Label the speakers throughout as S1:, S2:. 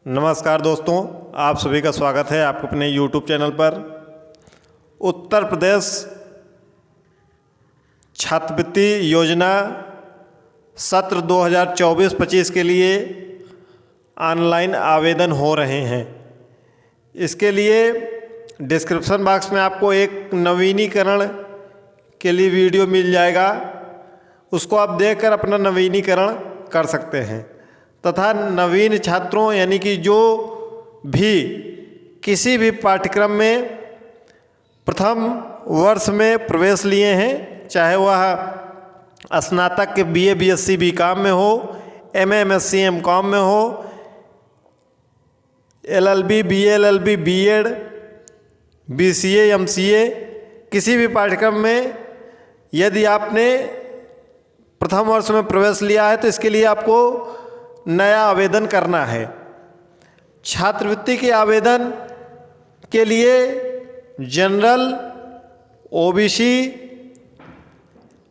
S1: नमस्कार दोस्तों, आप सभी का स्वागत है आपको अपने YouTube चैनल पर। उत्तर प्रदेश छात्रवृत्ति योजना सत्र 2024-25 के लिए ऑनलाइन आवेदन हो रहे हैं। इसके लिए डिस्क्रिप्शन बॉक्स में आपको एक नवीनीकरण के लिए वीडियो मिल जाएगा, उसको आप देखकर अपना नवीनीकरण कर सकते हैं। तथा नवीन छात्रों यानी कि जो भी किसी भी पाठ्यक्रम में प्रथम वर्ष में प्रवेश लिए हैं, चाहे वह स्नातक के BA BSc BCom में हो, MA MSc MCom में हो, LLB BA LLB B.Ed BCA MCA, किसी भी पाठ्यक्रम में यदि आपने प्रथम वर्ष में प्रवेश लिया है तो इसके लिए आपको नया आवेदन करना है। छात्रवृत्ति के आवेदन के लिए जनरल, OBC,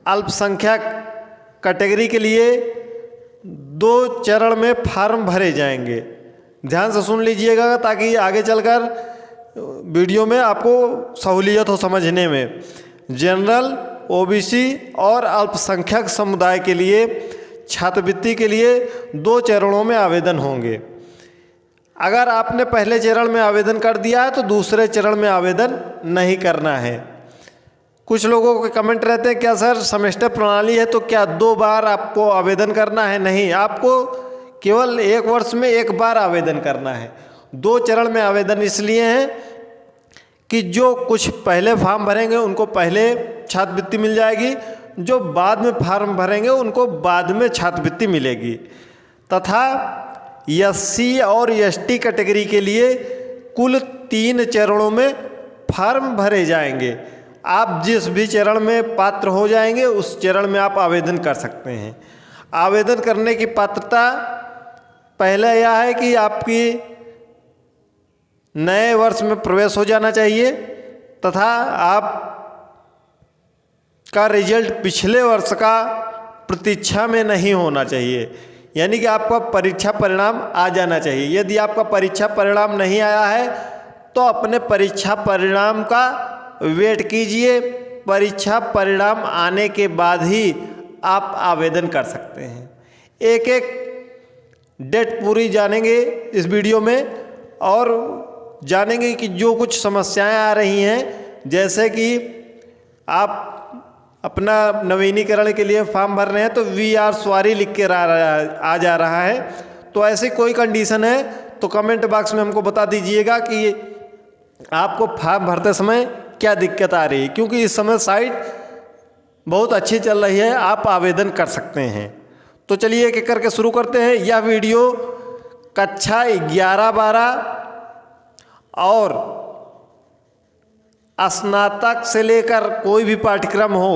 S1: अल्पसंख्यक कैटेगरी के लिए 2 चरण में फॉर्म भरे जाएंगे। ध्यान से सुन लीजिएगा ताकि आगे चलकर वीडियो में आपको सहूलियत हो समझने में। जनरल, OBC और अल्पसंख्यक समुदाय के लिए छात्रवृत्ति के लिए 2 चरणों में आवेदन होंगे। अगर आपने पहले चरण में आवेदन कर दिया है तो दूसरे चरण में आवेदन नहीं करना है। कुछ लोगों के कमेंट रहते हैं, क्या सर सेमेस्टर प्रणाली है तो क्या 2 बार आपको आवेदन करना है? नहीं, आपको केवल 1 वर्ष में 1 बार आवेदन करना है। 2 चरण में आवेदन इसलिए हैं कि जो कुछ पहले फॉर्म भरेंगे उनको पहले छात्रवृत्ति मिल जाएगी, जो बाद में फॉर्म भरेंगे उनको बाद में छात्रवृत्ति मिलेगी। तथा SC और ST कैटेगरी के लिए कुल 3 चरणों में फॉर्म भरे जाएंगे। आप जिस भी चरण में पात्र हो जाएंगे उस चरण में आप आवेदन कर सकते हैं। आवेदन करने की पात्रता पहले यह है कि आपकी नए वर्ष में प्रवेश हो जाना चाहिए तथा आप का रिजल्ट पिछले वर्ष का प्रतीक्षा में नहीं होना चाहिए, यानी कि आपका परीक्षा परिणाम आ जाना चाहिए। यदि आपका परीक्षा परिणाम नहीं आया है तो अपने परीक्षा परिणाम का वेट कीजिए। परीक्षा परिणाम आने के बाद ही आप आवेदन कर सकते हैं। एक एक डेट पूरी जानेंगे इस वीडियो में और जानेंगे कि जो कुछ समस्याएं आ रही हैं, जैसे कि आप अपना नवीनीकरण के लिए फॉर्म भर रहे हैं तो VR सॉरी लिख के आ जा रहा है। तो ऐसी कोई कंडीशन है तो कमेंट बॉक्स में हमको बता दीजिएगा कि आपको फॉर्म भरते समय क्या दिक्कत आ रही है, क्योंकि इस समय साइट बहुत अच्छी चल रही है, आप आवेदन कर सकते हैं। तो चलिए एक एक करके शुरू करते हैं। यह वीडियो कक्षा 11-12 और स्नातक से लेकर कोई भी पाठ्यक्रम हो,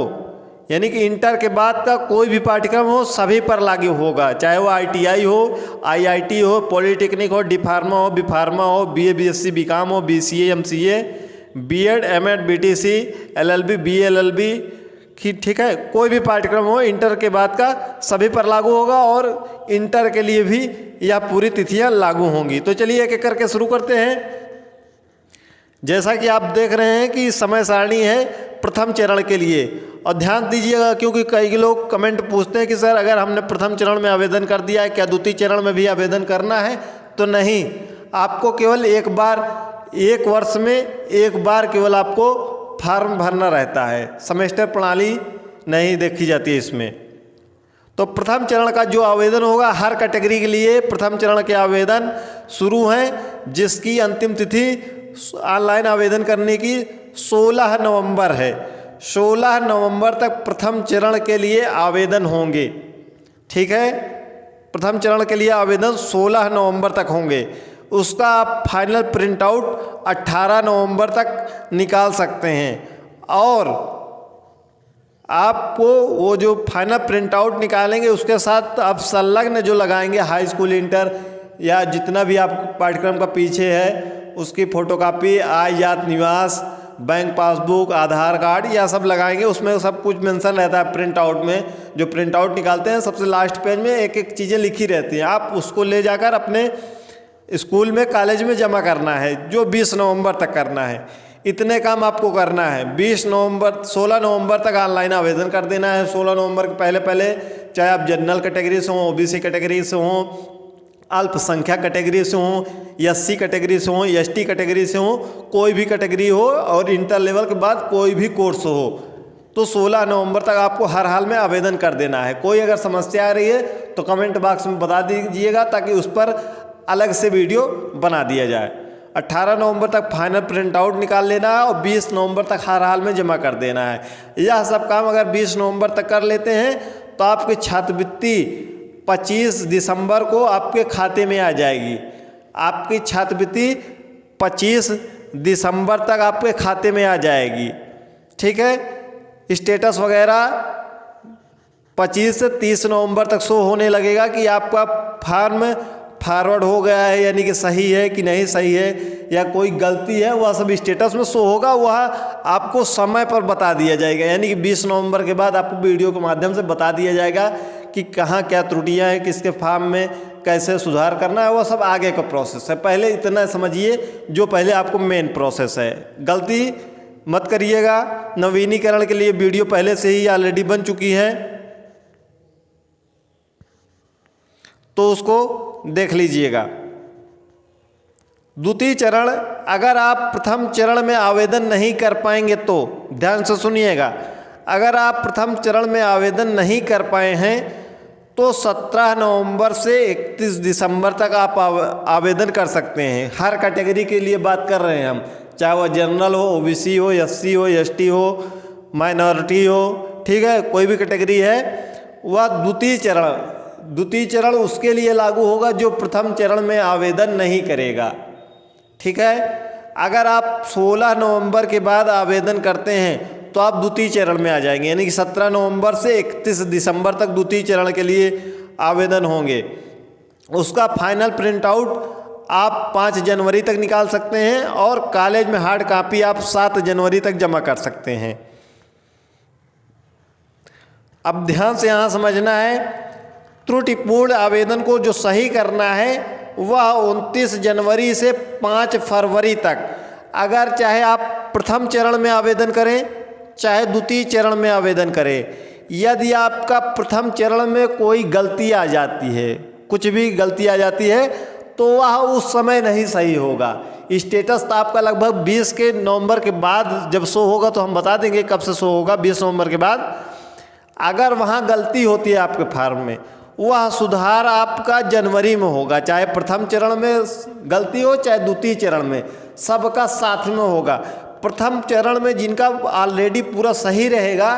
S1: यानी कि इंटर के बाद का कोई भी पाठ्यक्रम हो, सभी पर लागू होगा। चाहे वो ITI हो, IIT हो, पॉलिटेक्निक हो, D.Pharma हो, B.Pharma हो, BA BSc BCom हो, BCA MCA, B.Ed M.Ed BTC, LLB BA LLB की, ठीक है, कोई भी पाठ्यक्रम हो इंटर के बाद का सभी पर लागू होगा और इंटर के लिए भी यह पूरी तिथियां लागू होंगी। तो चलिए एक एक करके शुरू करते हैं। जैसा कि आप देख रहे हैं कि समय सारणी है प्रथम चरण के लिए, और ध्यान दीजिएगा क्योंकि कई लोग कमेंट पूछते हैं कि सर अगर हमने प्रथम चरण में आवेदन कर दिया है क्या द्वितीय चरण में भी आवेदन करना है? तो नहीं, आपको केवल 1 बार 1 वर्ष में 1 बार केवल आपको फॉर्म भरना रहता है। सेमेस्टर प्रणाली नहीं देखी जाती है इसमें। तो प्रथम चरण का जो आवेदन होगा हर कैटेगरी के लिए प्रथम चरण के आवेदन शुरू हैं, जिसकी अंतिम तिथि ऑनलाइन आवेदन करने की 16 नवंबर है। 16 नवंबर तक प्रथम चरण के लिए आवेदन होंगे, ठीक है। प्रथम चरण के लिए आवेदन 16 नवंबर तक होंगे। उसका आप फाइनल प्रिंट आउट 18 नवंबर तक निकाल सकते हैं। और आपको वो जो फाइनल प्रिंट आउट निकालेंगे उसके साथ आप संलग्न जो लगाएंगे हाई स्कूल, इंटर या जितना भी आप पाठ्यक्रम का पीछे है उसकी फ़ोटोकॉपी, आय जात निवास, बैंक पासबुक, आधार कार्ड, यह सब लगाएंगे। उसमें सब कुछ मेंशन रहता है प्रिंट आउट में। जो प्रिंट आउट निकालते हैं सबसे लास्ट पेज में एक एक चीज़ें लिखी रहती हैं। आप उसको ले जाकर अपने स्कूल में कॉलेज में जमा करना है, जो 20 नवंबर तक करना है। इतने काम आपको करना है। 16 नवंबर तक ऑनलाइन आवेदन कर देना है। 16 नवंबर के पहले पहले, चाहे आप जनरल कैटेगरी से हों, ओबीसी कैटेगरी से हों, अल्पसंख्यक कैटेगरी से हों, एससी कैटेगरी से हों, एसटी कैटेगरी से हों, कोई भी कैटेगरी हो और इंटर लेवल के बाद कोई भी कोर्स हो, तो 16 नवंबर तक आपको हर हाल में आवेदन कर देना है। कोई अगर समस्या आ रही है तो कमेंट बॉक्स में बता दीजिएगा, ताकि उस पर अलग से वीडियो बना दिया जाए। 18 नवंबर तक फाइनल प्रिंट आउट निकाल लेना है और 20 नवंबर तक हर हाल में जमा कर देना है। यह सब काम अगर 20 नवंबर तक कर लेते हैं तो आपकी छात्रवृत्ति 25 दिसंबर को आपके खाते में आ जाएगी। आपकी छात्रवृत्ति 25 दिसंबर तक आपके खाते में आ जाएगी। ठीक है। स्टेटस वगैरह 25 से 30 नवंबर तक शो होने लगेगा कि आपका फॉर्म फॉरवर्ड हो गया है, यानी कि सही है कि नहीं सही है, या कोई गलती है, वह सब स्टेटस में शो होगा। वह आपको समय पर बता दिया जाएगा, यानी कि 20 नवंबर के बाद आपको वीडियो के माध्यम से बता दिया जाएगा कि कहाँ क्या त्रुटियाँ हैं, किसके फॉर्म में कैसे सुधार करना है। वह सब आगे का प्रोसेस है। पहले इतना समझिए जो पहले आपको मेन प्रोसेस है। गलती मत करिएगा। नवीनीकरण के लिए वीडियो पहले से ही ऑलरेडी बन चुकी है, तो उसको देख लीजिएगा। द्वितीय चरण, अगर आप प्रथम चरण में आवेदन नहीं कर पाएंगे तो ध्यान से सुनिएगा, अगर आप प्रथम चरण में आवेदन नहीं कर पाए हैं तो 17 नवंबर से 31 दिसंबर तक आप आवेदन कर सकते हैं। हर कैटेगरी के लिए बात कर रहे हैं हम, चाहे वह जनरल हो, ओबीसी हो, एससी हो, एसटी हो, माइनॉरिटी हो, ठीक है, कोई भी कैटेगरी है। वह द्वितीय चरण उसके लिए लागू होगा जो प्रथम चरण में आवेदन नहीं करेगा। ठीक है। अगर आप 16 नवंबर के बाद आवेदन करते हैं तो आप द्वितीय चरण में आ जाएंगे, यानी कि 17 नवंबर से 31 दिसंबर तक द्वितीय चरण के लिए आवेदन होंगे। उसका फाइनल प्रिंट आउट आप 5 जनवरी तक निकाल सकते हैं और कॉलेज में हार्ड कॉपी आप 7 जनवरी तक जमा कर सकते हैं। अब ध्यान से यहाँ समझना है, त्रुटिपूर्ण आवेदन को जो सही करना है वह 29 जनवरी से 5 फरवरी तक, अगर चाहे आप प्रथम चरण में आवेदन करें चाहे द्वितीय चरण में आवेदन करें, यदि आपका प्रथम चरण में कोई गलती आ जाती है, कुछ भी गलती आ जाती है, तो वह उस समय नहीं सही होगा। स्टेटस तो आपका लगभग 20 के नवंबर के बाद जब शो होगा तो हम बता देंगे कब से शो होगा। 20 नवंबर के बाद अगर वहाँ गलती होती है आपके फॉर्म में, वह सुधार आपका जनवरी में होगा। चाहे प्रथम चरण में गलती हो चाहे द्वितीय चरण में, सबका साथ में होगा। प्रथम चरण में जिनका ऑलरेडी पूरा सही रहेगा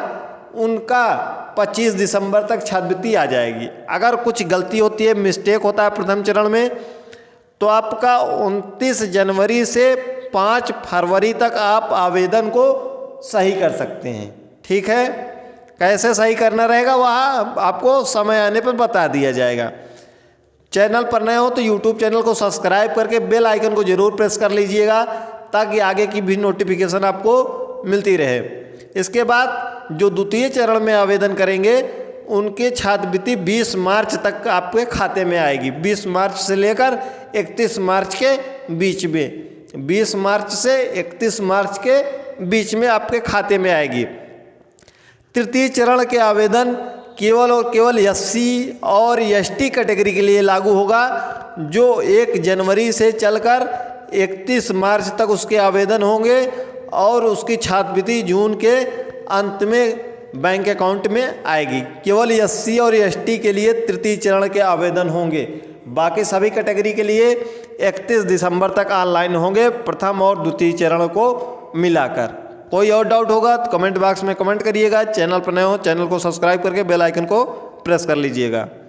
S1: उनका 25 दिसंबर तक छात्रवृत्ति आ जाएगी। अगर कुछ गलती होती है, मिस्टेक होता है प्रथम चरण में, तो आपका 29 जनवरी से 5 फरवरी तक आप आवेदन को सही कर सकते हैं। ठीक है। कैसे सही करना रहेगा वह आपको समय आने पर बता दिया जाएगा। चैनल पर नए हो तो यूट्यूब चैनल को सब्सक्राइब करके बेल आइकन को जरूर प्रेस कर लीजिएगा, ताकि आगे की भी नोटिफिकेशन आपको मिलती रहे। इसके बाद जो द्वितीय चरण में आवेदन करेंगे उनके छात्रवृत्ति 20 मार्च तक आपके खाते में आएगी। 20 मार्च से लेकर 31 मार्च के बीच में, 20 मार्च से 31 मार्च के बीच में आपके खाते में आएगी। तृतीय चरण के आवेदन केवल और केवल एससी और एसटी कैटेगरी के लिए लागू होगा, जो 1 जनवरी से चलकर 31 मार्च तक उसके आवेदन होंगे और उसकी छात्रवृत्ति जून के अंत में बैंक अकाउंट में आएगी। केवल एससी और एसटी के लिए तृतीय चरण के आवेदन होंगे। बाकी सभी कैटेगरी के लिए 31 दिसंबर तक ऑनलाइन होंगे, प्रथम और द्वितीय चरण को मिलाकर। कोई और डाउट होगा तो कमेंट बॉक्स में कमेंट करिएगा। चैनल पर नए हो चैनल को सब्सक्राइब करके बेल आइकन को प्रेस कर लीजिएगा।